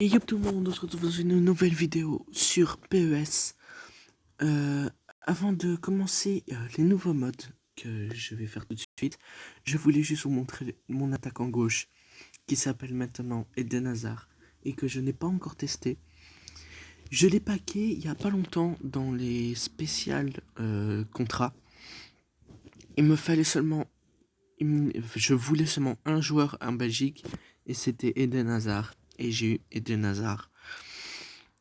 Et yo tout le monde, on se retrouve dans une nouvelle vidéo sur PES. Avant de commencer les nouveaux modes que je vais faire tout de suite, je voulais juste vous montrer mon attaquant gauche qui s'appelle maintenant Eden Hazard et que je n'ai pas encore testé. Je l'ai packé il y a pas longtemps dans les spéciales contrats. Il me fallait seulement, je voulais seulement un joueur en Belgique et c'était Eden Hazard et j'ai eu Eden Hazard.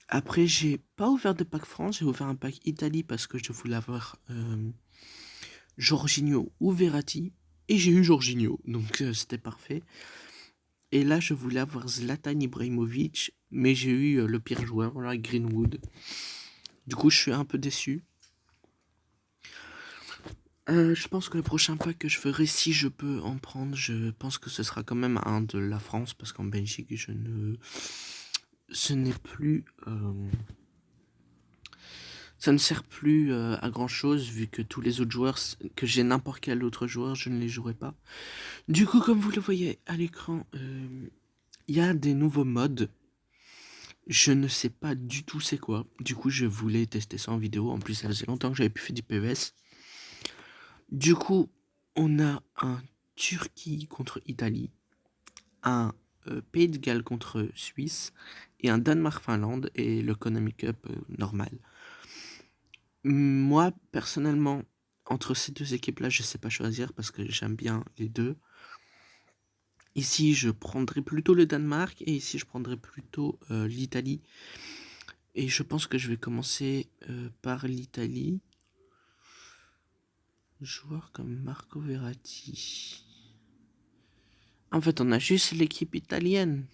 Après, j'ai pas ouvert de pack France, j'ai ouvert un pack Italie parce que je voulais avoir Jorginho ou Verratti. Et j'ai eu Jorginho, donc c'était parfait. Et là, je voulais avoir Zlatan Ibrahimovic, mais j'ai eu le pire joueur, là, Greenwood. Du coup, je suis un peu déçu. Je pense que le prochain pack que je ferai, si je peux en prendre, je pense que ce sera quand même un de la France, parce qu'en Belgique, ce n'est plus... Ça ne sert plus à grand chose vu que tous les autres joueurs, que j'ai n'importe quel autre joueur, je ne les jouerai pas. Du coup, comme vous le voyez à l'écran, il y a des nouveaux modes. Je ne sais pas du tout c'est quoi. Du coup, je voulais tester ça en vidéo. En plus, ça faisait longtemps que j'avais plus fait du PES. Du coup, on a un Turquie contre Italie, un Pays de Galles contre Suisse et un Danemark-Finlande et le Konami Cup normal. Moi, personnellement, entre ces deux équipes-là, je sais pas choisir parce que j'aime bien les deux. Ici, je prendrais plutôt le Danemark et ici, je prendrais plutôt l'Italie. Et je pense que je vais commencer par l'Italie. Joueur comme Marco Verratti. En fait, on a juste l'équipe italienne.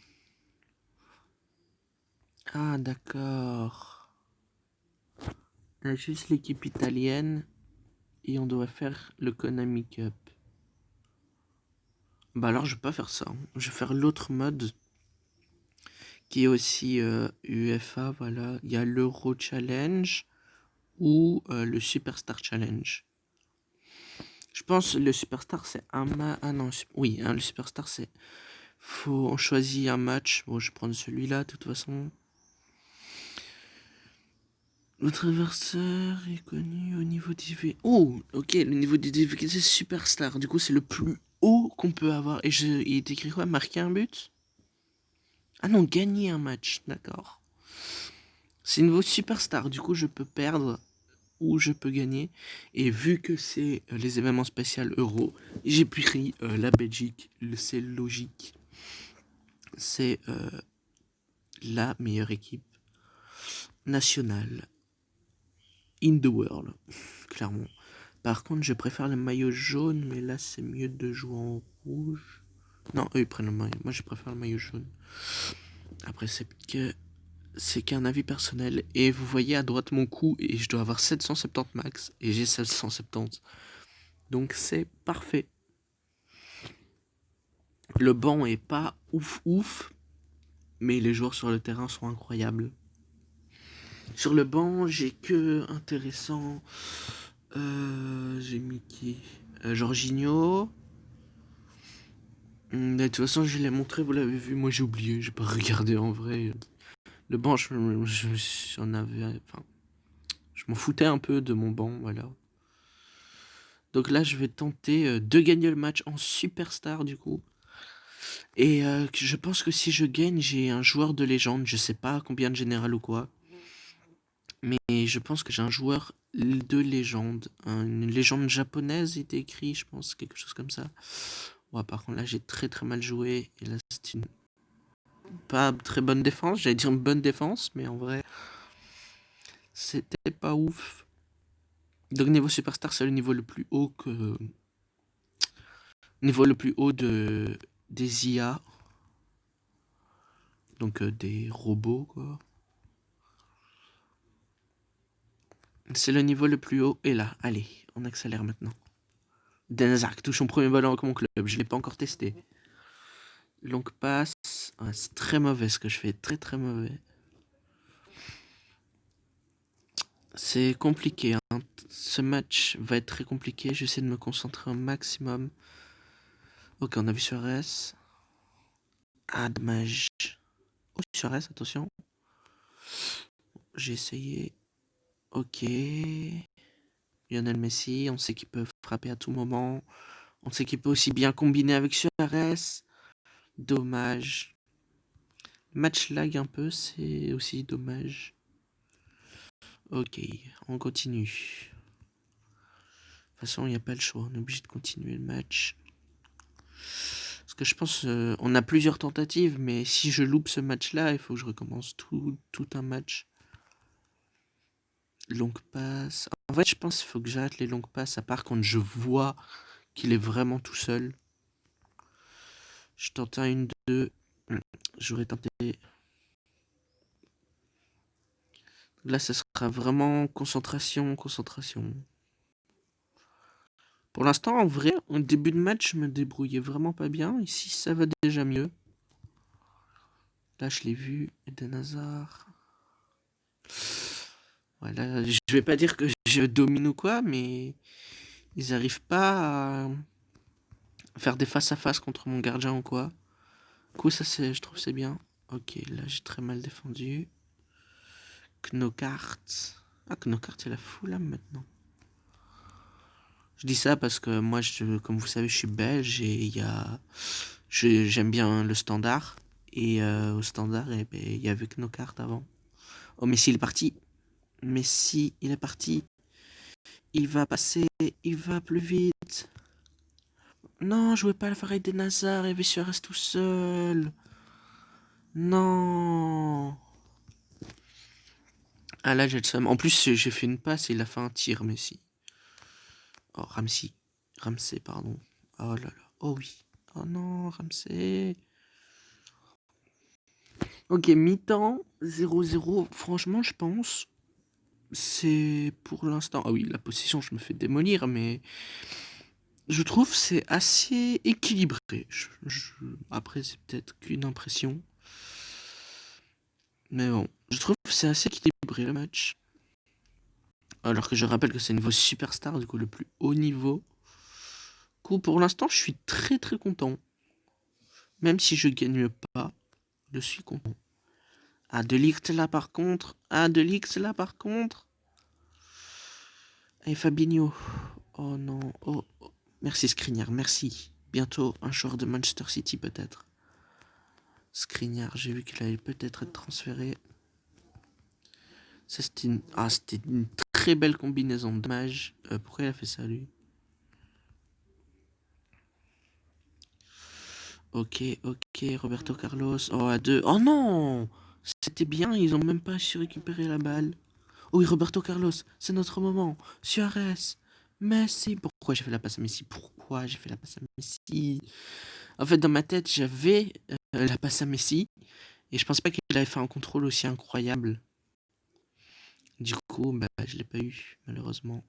Ah, d'accord. On a juste l'équipe italienne et on doit faire le Konami Cup. Bah alors, je vais pas faire ça. Je vais faire l'autre mode. Qui est aussi UEFA, voilà. Il y a l'Euro Challenge ou le Superstar Challenge. Je pense le Superstar c'est un match. Ah non, oui, hein, le Superstar c'est. On choisit un match. Bon, je vais prendre celui-là de toute façon. Votre adversaire est connu au niveau difficulté. Oh, ok, le niveau de difficulté c'est Superstar. Du coup, c'est le plus haut qu'on peut avoir. Et il est écrit quoi? Marquer un but? Ah non, gagner un match, d'accord. C'est niveau Superstar. Du coup, je peux perdre où je peux gagner. Et vu que c'est les événements spéciaux Euro, j'ai pris la Belgique. C'est logique. C'est la meilleure équipe nationale in the world, clairement. Par contre, je préfère le maillot jaune, mais là, c'est mieux de jouer en rouge. Non, eux, ils prennent le maillot. Moi, je préfère le maillot jaune. Après, c'est qu'un avis personnel. Et vous voyez à droite mon coup, et je dois avoir 770 max, et j'ai 770. Donc, c'est parfait. Le banc est pas ouf, mais les joueurs sur le terrain sont incroyables. Sur le banc, j'ai que intéressant. J'ai mis qui? Jorginho. De toute façon, je l'ai montré, vous l'avez vu. Moi, j'ai oublié, j'ai pas regardé en vrai. Le banc, j'en avais. Enfin, je m'en foutais un peu de mon banc, voilà. Donc là, je vais tenter de gagner le match en superstar du coup. Et je pense que si je gagne, j'ai un joueur de légende. Je sais pas combien de général ou quoi. Mais je pense que j'ai un joueur de légende. Une légende japonaise était écrit, je pense, quelque chose comme ça. Ouais, par contre, là, j'ai très très mal joué. Et là, c'est une pas très bonne défense. J'allais dire une bonne défense, mais en vrai, c'était pas ouf. Donc, niveau superstar, c'est le niveau le plus haut que. Niveau le plus haut des IA. Donc, des robots, quoi. C'est le niveau le plus haut. Et là, allez, on accélère maintenant. Denazark touche son premier ballon avec mon club. Je l'ai pas encore testé. Longue passe. Ah, c'est très mauvais ce que je fais. Très très mauvais. C'est compliqué. Hein. Ce match va être très compliqué. J'essaie de me concentrer au maximum. Ok, on a vu Suarez. Ah, dommage. Oh, Suarez, attention. J'ai essayé. Ok. Lionel Messi, on sait qu'il peut frapper à tout moment. On sait qu'il peut aussi bien combiner avec Suarez. Dommage. Le match lag un peu, c'est aussi dommage. Ok, on continue. De toute façon, il n'y a pas le choix. On est obligé de continuer le match. Parce que je pense on a plusieurs tentatives, mais si je loupe ce match-là, il faut que je recommence tout un match. Longue passe. En fait, je pense qu'il faut que j'arrête les longues passes, à part quand je vois qu'il est vraiment tout seul. Je tente un, une, deux. J'aurais tenté. Là, ça sera vraiment concentration, concentration. Pour l'instant, en vrai, au début de match, je me débrouillais vraiment pas bien. Ici, ça va déjà mieux. Là, je l'ai vu. Eden Hazard. Voilà, je vais pas dire que je domine ou quoi, mais ils arrivent pas à faire des face-à-face contre mon gardien ou quoi. Du coup, ça, je trouve c'est bien. Ok, là, j'ai très mal défendu. Knockaert. Ah, Knockaert, il a fou là maintenant. Je dis ça parce que moi, comme vous savez, je suis belge et j'aime bien le standard. Et au standard, eh ben, il y avait Knockaert avant. Oh, Messi, il est parti. Messi, il est parti. Il va passer, il va plus vite. Non, je voulais pas le faire avec des Nazars, il y avait reste tout seul. Non. Ah là, j'ai le seum. En plus, j'ai fait une passe et il a fait un tir, Messi. Oh, Ramsey. Ramsey, pardon. Oh là là. Oh oui. Oh non, Ramsey. Ok, mi-temps, 0-0. Franchement, je pense, c'est pour l'instant... Ah oui, la possession, je me fais démolir, mais je trouve c'est assez équilibré. Après, c'est peut-être qu'une impression. Mais bon, je trouve que c'est assez équilibré le match. Alors que je rappelle que c'est niveau superstar, du coup le plus haut niveau. Du coup, pour l'instant, je suis très très content. Même si je gagne pas, je suis content. Ah, De Ligt là par contre. Ah, De Ligt là par contre. Et Fabinho. Oh non. Oh, oh. Merci Skriniar, merci. Bientôt un joueur de Manchester City peut-être. Skriniar, j'ai vu qu'il allait peut-être être transféré. Ça c'était une très belle combinaison. Dommage. Pourquoi il a fait ça lui? Ok, ok, Roberto Carlos. Oh, à deux. Oh non! C'était bien, ils ont même pas su récupérer la balle. Oh oui, Roberto Carlos, c'est notre moment. Suarez, Messi. Pourquoi j'ai fait la passe à Messi? Pourquoi j'ai fait la passe à Messi? En fait, dans ma tête, j'avais la passe à Messi. Et je pense pas qu'il avait fait un contrôle aussi incroyable. Du coup, bah, je l'ai pas eu, malheureusement.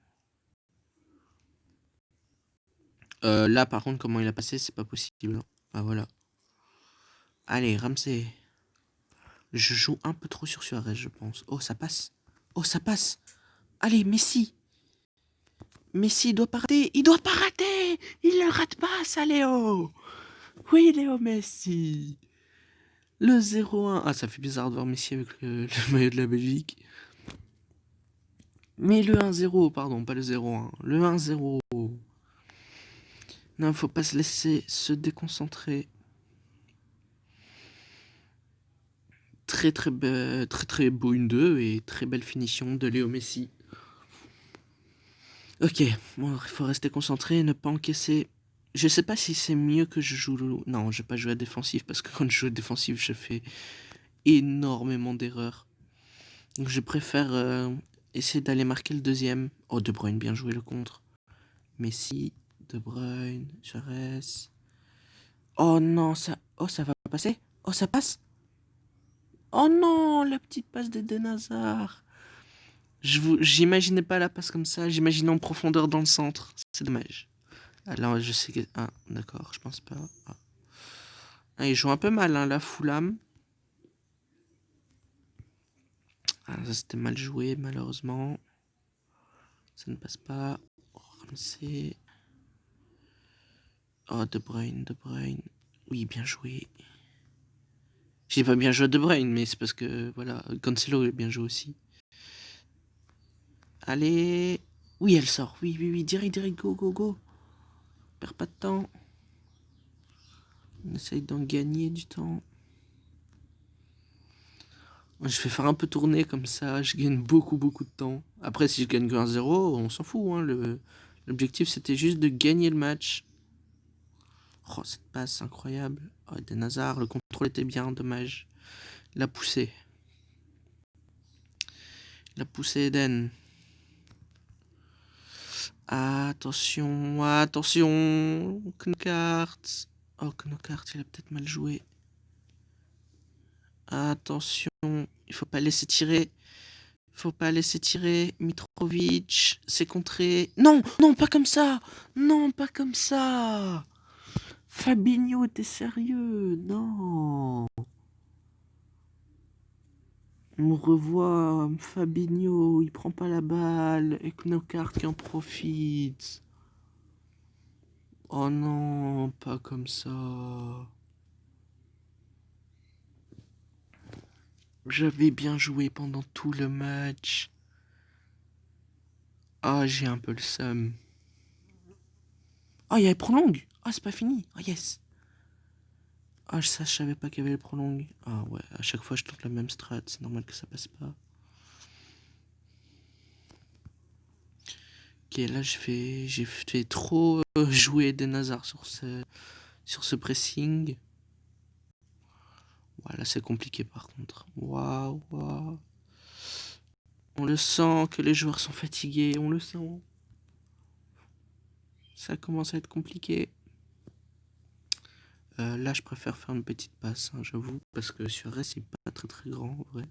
Là, par contre, comment il a passé, c'est pas possible. Ah, voilà. Allez, Ramsey. Je joue un peu trop sur Suarez, je pense. Oh, ça passe. Oh, ça passe. Allez, Messi. Messi doit pas rater. Il doit pas rater. Il ne rate pas, ça, Léo. Oui, Léo Messi. Le 0-1. Ah, ça fait bizarre de voir Messi avec le maillot de la Belgique. Mais le 1-0, pardon, pas le 0-1. Le 1-0. Non, faut pas se laisser se déconcentrer. Très beau une 2 et très belle finition de Léo Messi. Ok, bon, il faut rester concentré et ne pas encaisser. Je sais pas si c'est mieux que je joue... Non, je vais pas jouer à défensif parce que quand je joue à défensif, je fais énormément d'erreurs. Donc je préfère essayer d'aller marquer le deuxième. Oh, De Bruyne, bien joué le contre. Messi, De Bruyne, Suarez. Oh non, ça... Oh, ça va passer? Oh, ça passe? Oh non, la petite passe d'Eden Hazard. J'imaginais pas la passe comme ça, j'imaginais en profondeur dans le centre. C'est dommage. Alors, je sais que... Ah, d'accord, je pense pas. Ah. Ah, ils jouent un peu mal, hein, la Fulham. Ah, ça c'était mal joué, malheureusement. Ça ne passe pas. Oh, Ramsey. Oh, De Bruyne, De Bruyne. Oui, bien joué. J'ai pas bien joué à De Bruyne, mais c'est parce que, voilà, Cancelo est bien joué aussi. Allez. Oui, elle sort. Oui, oui, oui. Direct, go, go, go. Perds pas de temps. On essaye d'en gagner du temps. Je vais faire un peu tourner comme ça. Je gagne beaucoup, beaucoup de temps. Après, si je gagne que 1-0, on s'en fout. Hein. L'objectif, c'était juste de gagner le match. Oh, cette passe incroyable. Oh, Eden Hazard, le contrôle était bien, dommage. La poussée. La poussée Eden. Attention, attention. Knockaert. Oh, Knockaert, il a peut-être mal joué. Attention, il faut pas laisser tirer. Faut pas laisser tirer. Mitrovic, c'est contré. Non, non, pas comme ça. Non, pas comme ça. Fabinho, t'es sérieux? Non. On revoit Fabinho, il prend pas la balle. Et Knockaert qui en profite. Oh non, pas comme ça. J'avais bien joué pendant tout le match. Ah, j'ai un peu le seum. Ah, il y avait prolongue. Ah, c'est pas fini. Ah, yes. Ah, ça, je savais pas qu'il y avait le prolongue. Ah ouais, à chaque fois je tente la même strat, c'est normal que ça passe pas. Ok, là j'ai fait trop jouer des Nazars sur ce pressing. Voilà, c'est compliqué par contre. Waouh, waouh. On le sent que les joueurs sont fatigués, on le sent. Ça commence à être compliqué. Là, je préfère faire une petite passe, hein, j'avoue, parce que Suarez, il est pas très très grand en vrai.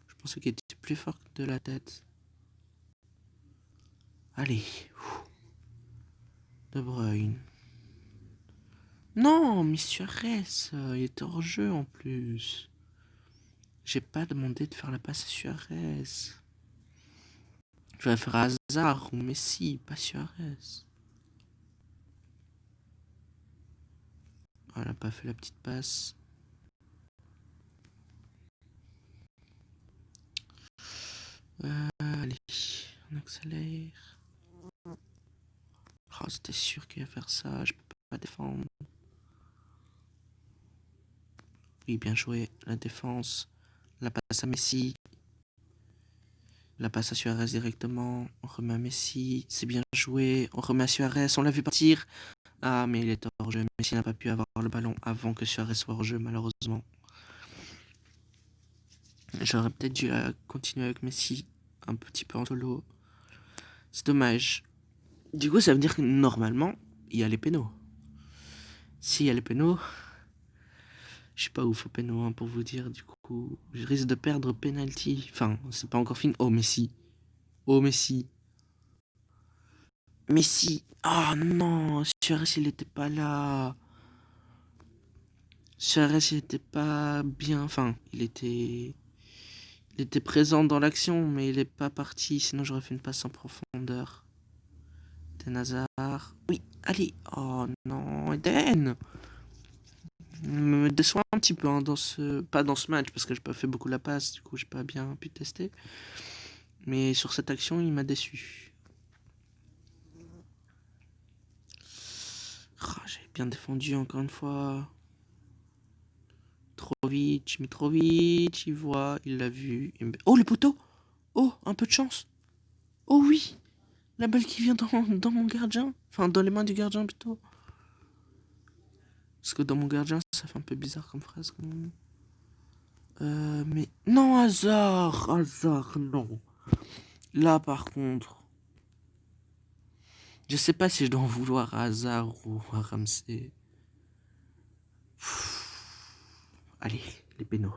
Je pensais qu'il était plus fort que de la tête. Allez. De Bruyne. Non, mais Suarez, il était hors jeu en plus. J'ai pas demandé de faire la passe à Suarez. Je vais faire Hazard ou Messi, pas Suarez. Oh, elle a pas fait la petite passe. Allez, on accélère. Oh, c'était sûr qu'il allait faire ça, je peux pas défendre. Oui, bien joué, la défense. La passe à Messi. La passe à Suarez directement. On remet à Messi, c'est bien joué. On remet à Suarez, on l'a vu partir. Ah, mais il est hors jeu. Messi n'a pas pu avoir le ballon avant que Suarez soit hors jeu, malheureusement. J'aurais peut-être dû continuer avec Messi un petit peu en solo. C'est dommage. Du coup, ça veut dire que normalement, il y a les pénaux. S'il y a les pénaux, je suis pas ouf au pénaux, hein, pour vous dire. Du coup, je risque de perdre penalty. Enfin, c'est pas encore fini. Oh, Messi. Oh, Messi. Messi. Oh non, Suarez, il était pas là. Suarez, il était pas bien. Enfin, il était présent dans l'action, mais il est pas parti. Sinon, j'aurais fait une passe en profondeur. Eden Hazard. Oui, allez. Oh non, Eden. Me déçoit un petit peu, hein, pas dans ce match parce que j'ai pas fait beaucoup la passe, du coup j'ai pas bien pu tester. Mais sur cette action, il m'a déçu. Oh, j'ai bien défendu encore une fois. Mitrovic, il voit, il l'a vu. Oh, le poteau. Oh, un peu de chance. Oh oui, la balle qui vient dans mon gardien. Enfin, dans les mains du gardien plutôt. Parce que dans mon gardien, ça fait un peu bizarre comme phrase quand même. Mais non, Hazard, non. Là, par contre, je sais pas si je dois en vouloir à Hazard ou à Ramsey. Allez, les pénaux.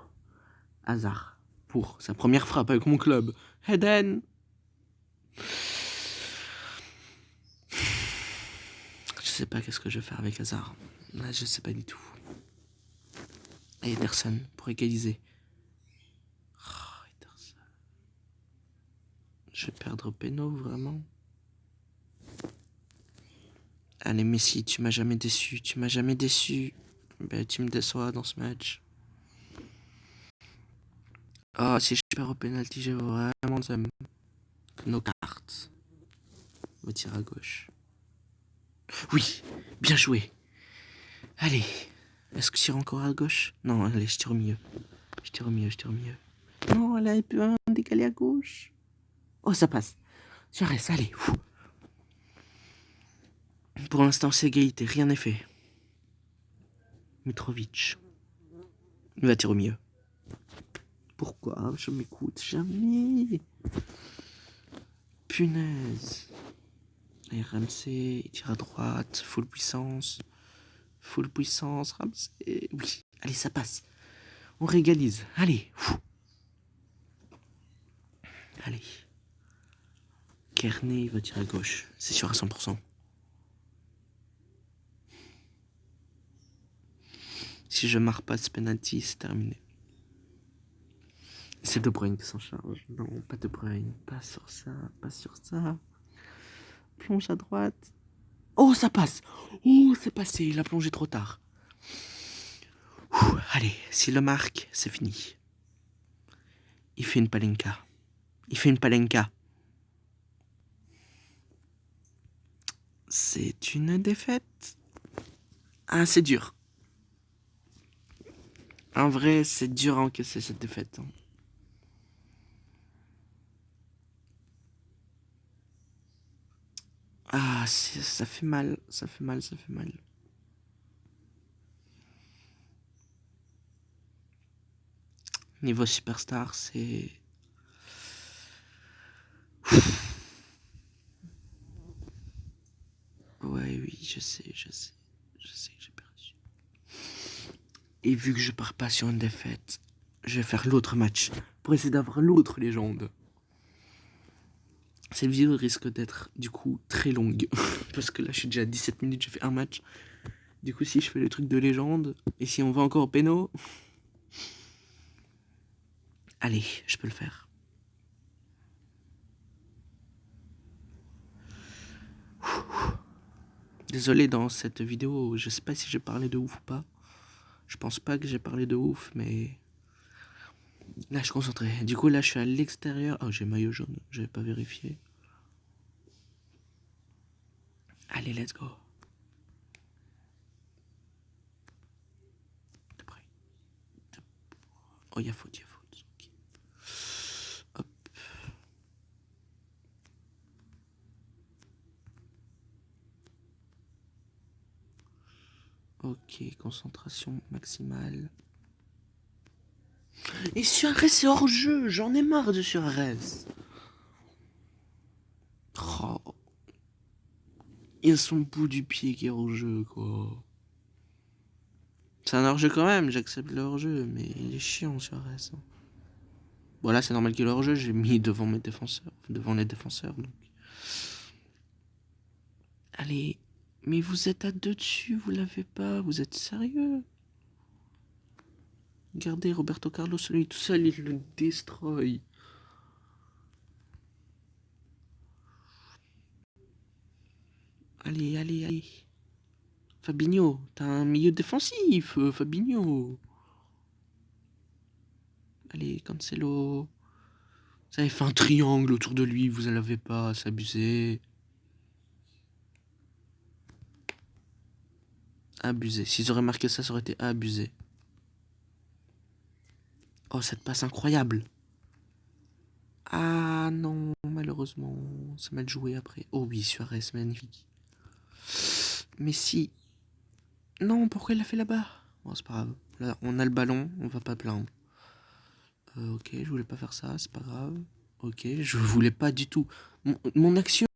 Hazard pour sa première frappe avec mon club. Eden. Je sais pas qu'est-ce que je vais faire avec Hazard. Là, je sais pas du tout. Et Ederson pour égaliser. Oh, Ederson. Je vais perdre pénaux, vraiment. Allez, Messi, tu m'as jamais déçu. Tu m'as jamais déçu. Ben, tu me déçois dans ce match. Ah, si je perds au penalty, j'ai vraiment le seum. Nos cartes. On va tirer à gauche. Oui, bien joué. Allez. Est-ce que je tire encore à gauche? Non, allez, je tire au milieu. Je tire au milieu, je tire au milieu. Non, elle a pu décaler à gauche. Oh, ça passe. Suarez, allez. Fou. Pour l'instant, c'est égalité, rien n'est fait. Mitrovic. Il va tirer au milieu. Pourquoi je m'écoute jamais? Punaise. Allez, Ramsey, il tire à droite, full puissance. Full puissance, Ramsey. Oui, allez, ça passe. On régalise. Allez. Fou. Allez. Kearney, il va tirer à gauche. C'est sûr à 100%. Si je marque pas ce penalty, c'est terminé. C'est De Bruyne qui s'en charge. Non, pas De Bruyne. Pas sur ça, pas sur ça. Plonge à droite. Oh, ça passe. Oh, c'est passé. Il a plongé trop tard. Ouh, allez, s'il le marque, c'est fini. Il fait une palenka. Il fait une palenka. C'est une défaite. Ah, c'est dur. En vrai, c'est dur à encaisser cette défaite. Ah, ça fait mal. Ça fait mal, ça fait mal. Niveau superstar, c'est... Ouais, oui, je sais. Je sais que j'ai perdu. Et vu que je pars pas sur une défaite, je vais faire l'autre match pour essayer d'avoir l'autre légende. Cette vidéo risque d'être du coup très longue parce que là je suis déjà à 17 minutes, j'ai fait un match. Du coup si je fais le truc de légende et si on va encore au péno, allez, je peux le faire. Désolé dans cette vidéo, je sais pas si j'ai parlé de ouf ou pas. Je pense pas que j'ai parlé de ouf, mais là je suis concentré. Du coup là je suis à l'extérieur. Oh j'ai maillot jaune, j'avais pas vérifié. Allez, let's go. Oh, y'a faute, y'a faute. Okay. Hop. Ok, concentration maximale. Et Suarez c'est hors jeu, j'en ai marre de Suarez. Oh. Il y a son bout du pied qui est hors jeu, quoi. C'est un hors jeu quand même, j'accepte le hors jeu, mais il est chiant Suarez. Bon là c'est normal qu'il est hors jeu, j'ai mis devant mes défenseurs, devant les défenseurs. Donc. Allez, mais vous êtes à deux dessus, vous l'avez pas, vous êtes sérieux? Regardez Roberto Carlos, lui tout seul, il le destroy. Allez, allez, allez. Fabinho, t'as un milieu défensif, Fabinho. Allez, Cancelo. Vous avez fait un triangle autour de lui, vous ne l'avez pas, c'est abusé. Abusé. S'ils auraient marqué ça, ça aurait été abusé. Oh, cette passe incroyable. Ah non, malheureusement, c'est mal joué après. Oh oui, Suarez, magnifique. Mais si... Non, pourquoi il l'a fait là-bas? Bon, c'est pas grave. Là, on a le ballon, on va pas plaindre. Ok, je voulais pas faire ça, c'est pas grave. Ok, je voulais pas du tout. Mon action.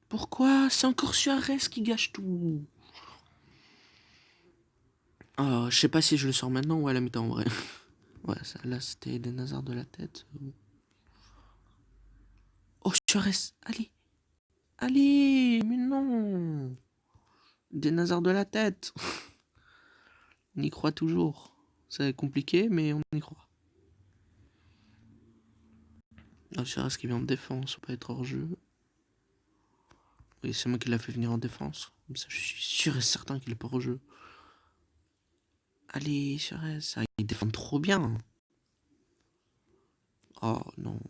Pourquoi? C'est encore Suarez qui gâche tout. Je sais pas si je le sors maintenant ou à la mi-temps en vrai. Ouais, ça, là c'était des nazars de la tête. Oh, Suarez, allez. Allez, mais non. Des nazars de la tête. On y croit toujours. C'est compliqué, mais on y croit. Ah, Suarez qui vient en défense, faut pas être hors jeu. Oui, c'est moi qui l'a fait venir en défense. Comme ça, je suis sûr et certain qu'il est pas hors jeu. Allez, Suarez, ils défendent trop bien. Oh non.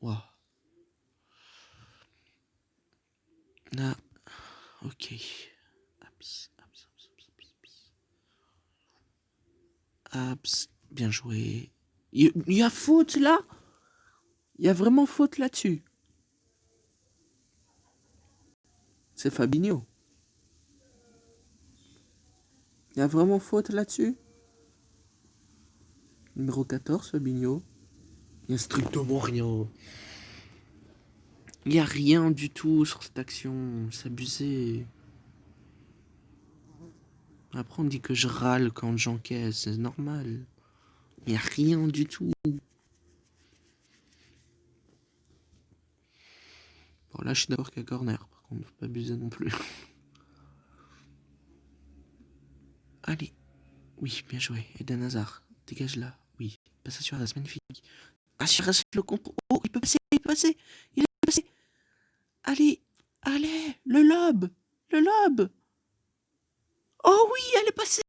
Ouah. Ah, ok. Abs, abs, abs, abs, abs, abs. Abs, bien joué. Il y a faute là? Il y a vraiment faute là-dessus. C'est Fabinho. Il y a vraiment faute là-dessus? Numéro 14, Fabinho. Il y a strictement rien. Il y a rien du tout sur cette action. C'est abusé. Après, on dit que je râle quand j'encaisse. C'est normal. Il n'y a rien du tout. Bon, là, je suis d'accord qu'à corner. Par contre, faut pas abuser non plus. Allez. Oui, bien joué. Eden Hazard. Dégage là. Oui. Passe à Suarez. Magnifique. Ah, Suarez le contre. Oh, il peut passer. Il peut passer. Il est passé. Allez. Allez. Le lob. Le lob. Oh oui, elle est passée.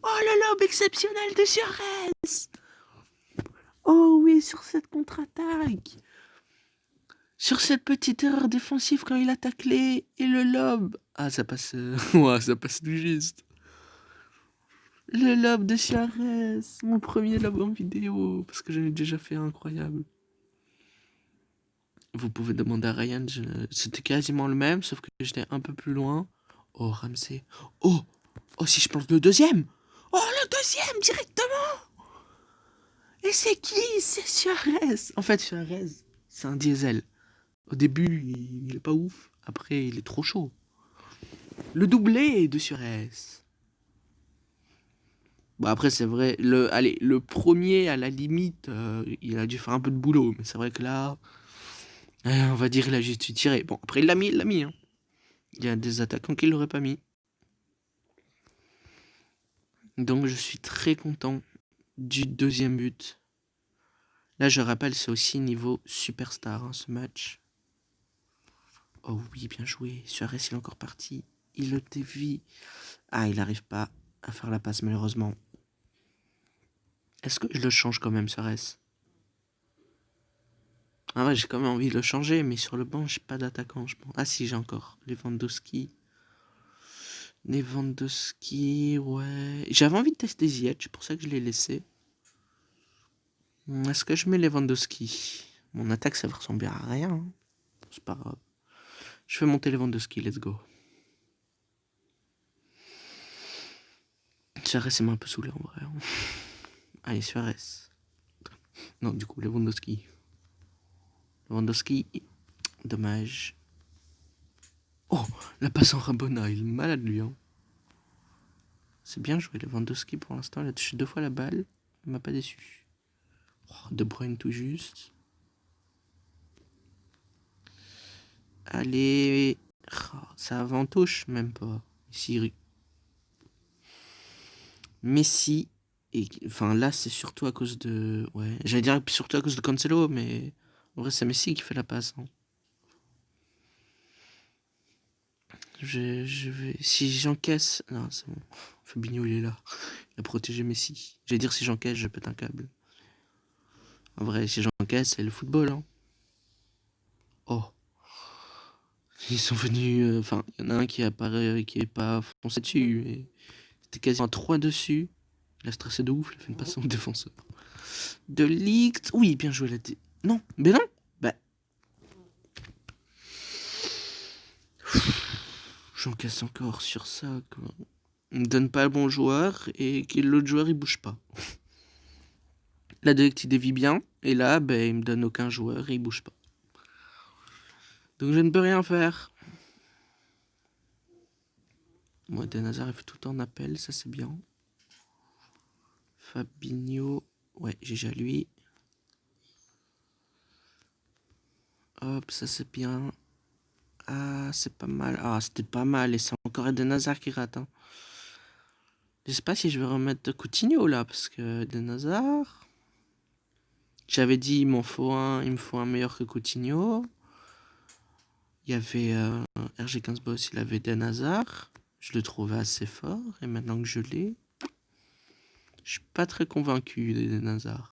Oh, le lob exceptionnel de Suarez. Oh oui, sur cette contre-attaque. Sur cette petite erreur défensive quand il a taclé et le lob. Ah, ça passe. Ouais, ça passe tout juste. Le lob de Suarez. Mon premier lob en vidéo. Parce que j'en ai déjà fait un incroyable. Vous pouvez demander à Ryan. C'était quasiment le même, sauf que j'étais un peu plus loin. Oh, Ramsey. Oh, oh, si je plante le deuxième. Oh, le deuxième directement. Et c'est qui? C'est Suarez. En fait, Suarez, c'est un diesel. Au début, il est pas ouf. Après, il est trop chaud. Le doublé de Suarez. Bon, après, c'est vrai. Le premier, à la limite, il a dû faire un peu de boulot. Mais c'est vrai que là, on va dire, il a juste tiré. Bon, après, il l'a mis. Hein. Il y a des attaquants qui l'auraient pas mis. Donc, je suis très content du deuxième but. Là, je rappelle, c'est aussi niveau superstar, hein, ce match. Oh oui, bien joué. Suarez, il est encore parti. Il le dévie. Ah, il n'arrive pas à faire la passe, malheureusement. Est-ce que je le change quand même, Suarez? Ah ouais, j'ai quand même envie de le changer, mais sur le banc, j'ai pas d'attaquant, je pense. Ah si, j'ai encore Lewandowski. Lewandowski, ouais. J'avais envie de tester Ziyech, c'est pour ça que je l'ai laissé. Est-ce que je mets Lewandowski? Mon attaque, ça va ressembler à rien. Hein. C'est pas grave. Je fais monter Lewandowski, let's go. Suarez, c'est m'a un peu saoulé en vrai. Hein. Allez, Suarez. Non, du coup, Lewandowski. Lewandowski, dommage. Oh, la passe en Rabona, il est malade lui. Hein. C'est bien joué, Lewandowski pour l'instant. Il a touché 2 fois la balle. Il m'a pas déçu. Oh, De Bruyne tout juste. Allez. Oh, ça avantouche même pas. Ici. Messi. Et, enfin là, c'est surtout à cause de. Ouais. J'allais dire surtout à cause de Cancelo, mais. En vrai, c'est Messi qui fait la passe. Hein. Je vais. Si j'encaisse. Non, c'est bon. Fabinho, il est là. Il a protégé Messi. J'allais dire si j'encaisse, je pète un câble. En vrai, si j'encaisse, c'est le football. Hein. Oh. Ils sont venus. Enfin, il y en a un qui apparaît, qui est pas foncé dessus. Mais c'était quasiment 3 dessus. Il a stressé de ouf, il a fait une passe en défenseur. De Ligt. Oui, bien joué, Non, mais non. Bah. J'encaisse encore sur ça, quoi. Il me donne pas le bon joueur et que l'autre joueur il bouge pas. Là, de Ligt il dévie bien. Et là, bah, il me donne aucun joueur et il bouge pas. Donc je ne peux rien faire. Moi, Eden Hazard, il fait tout le temps en appel, ça c'est bien. Fabinho. Ouais, j'ai déjà lui. Hop, ça c'est bien. Ah, c'est pas mal. Ah, c'était pas mal. Et c'est encore Eden Hazard qui rate. Hein. Je sais pas si je vais remettre Coutinho là, parce que Eden Hazard. J'avais dit il me faut un meilleur que Coutinho. Il y avait RG15 Boss, il avait Eden Hazard. Je le trouvais assez fort. Et maintenant que je l'ai, je suis pas très convaincu d'Eden Hazard.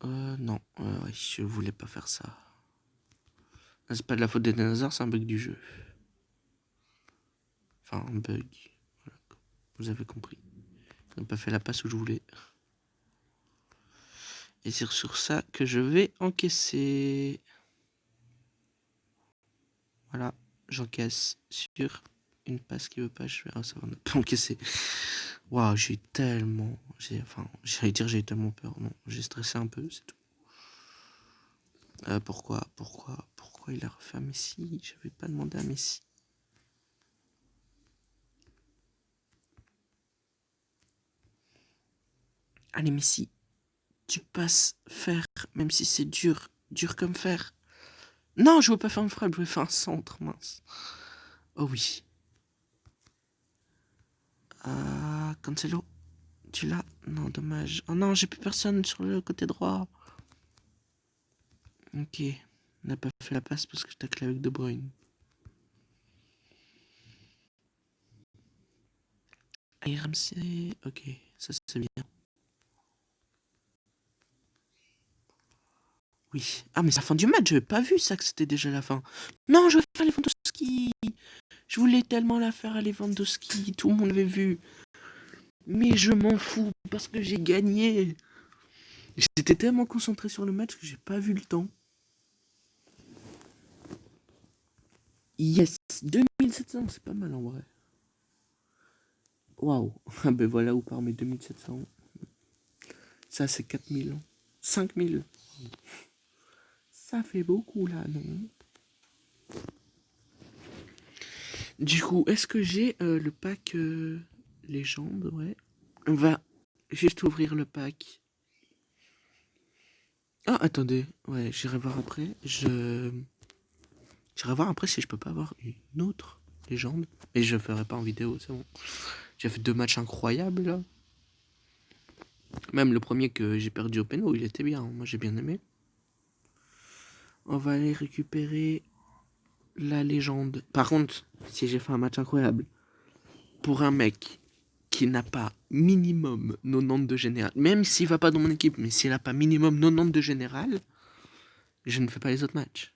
Non, ouais, je voulais pas faire ça. C'est pas de la faute des dinosaures, c'est un bug du jeu. Enfin, un bug. Voilà. Vous avez compris. Ils n'ont pas fait la passe où je voulais. Et c'est sur ça que je vais encaisser. Voilà, j'encaisse sur une passe qui veut pas. Je vais... Ah, ça va, on a pas encaissé. Waouh, j'ai tellement... j'ai eu tellement peur. Non, j'ai stressé un peu, c'est tout. Pourquoi il a refait à Messi? J'avais pas demandé à Messi. Allez, Messi, tu passes faire, même si c'est dur comme fer. Non, je veux pas faire une frappe, je veux faire un centre, mince. Oh oui. Cancelo, tu l'as? Non, dommage. Oh non, j'ai plus personne sur le côté droit. Ok, on n'a pas fait la passe parce que je taclais avec De Bruyne. Allez, Ramsey, ok, ça c'est bien. Oui. Ah, mais c'est la fin du match, j'avais pas vu ça que c'était déjà la fin. Non, je veux faire Lewandowski. Je voulais tellement la faire à Lewandowski, tout le monde l'avait vu. Mais je m'en fous parce que j'ai gagné. J'étais tellement concentré sur le match que j'ai pas vu le temps. Yes, 2700, c'est pas mal en vrai. Waouh. Ah ben voilà où part mes 2700. Ça c'est 4000. 5000. Ça fait beaucoup là, non? Du coup, est-ce que j'ai le pack légende? Ouais. On va juste ouvrir le pack. Ah, attendez. Ouais, j'irai voir après. J'irai voir après si je peux pas avoir une autre légende. Mais je ferai pas en vidéo, c'est bon. J'ai fait 2 matchs incroyables là. Même le premier que j'ai perdu au péno, il était bien. Moi j'ai bien aimé. On va aller récupérer la légende. Par contre, si j'ai fait un match incroyable, pour un mec qui n'a pas minimum 90 de général, même s'il va pas dans mon équipe, mais s'il a pas minimum 90 de général, je ne fais pas les autres matchs.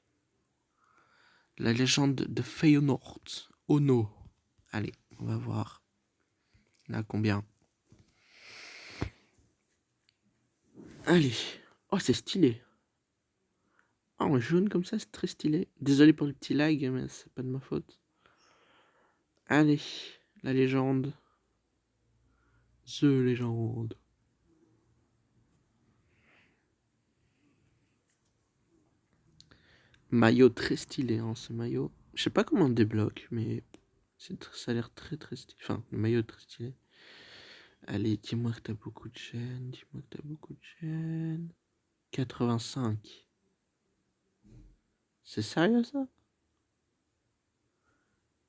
La légende de Feyenoord. Ono. Allez, on va voir. Là, combien? Allez. Oh, c'est stylé. Oh, en jaune comme ça, c'est très stylé. Désolé pour le petit lag, mais c'est pas de ma faute. Allez, la légende. The légende. Maillot très stylé, hein, ce maillot. Je sais pas comment on débloque, mais ça a l'air très très stylé. Enfin, le maillot est très stylé. Allez, dis-moi que t'as beaucoup de chaînes. Dis-moi que t'as beaucoup de chaînes. 85. C'est sérieux ça?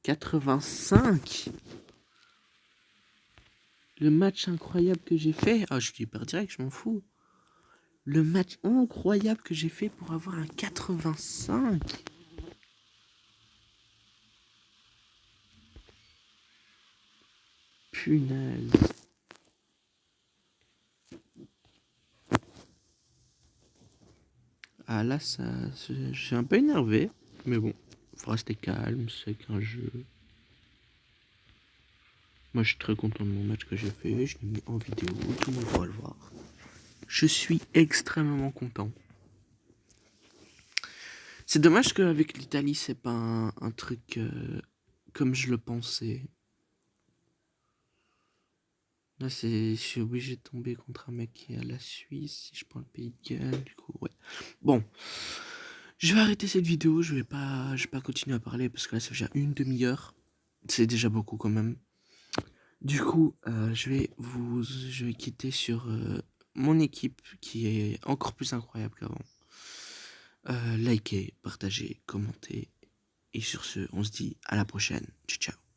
85. Le match incroyable que j'ai fait. Ah, je suis hyper direct, je m'en fous. Le match incroyable que j'ai fait pour avoir un 85. Punaise. Ah là, ça, je suis un peu énervé. Mais bon, faut rester calme, c'est qu'un jeu. Moi, je suis très content de mon match que j'ai fait. Je l'ai mis en vidéo, tout le monde pourra le voir. Je suis extrêmement content. C'est dommage qu'avec l'Italie, c'est pas un truc comme je le pensais. Là, je suis obligé de tomber contre un mec qui est à la Suisse. Si je prends le pays de Galles, du coup, ouais. Bon, je vais arrêter cette vidéo. Je vais pas continuer à parler parce que là, ça fait déjà une demi-heure. C'est déjà beaucoup quand même. Du coup, je vais quitter sur mon équipe qui est encore plus incroyable qu'avant. Likez, partagez, commentez. Et sur ce, on se dit à la prochaine. Ciao, ciao.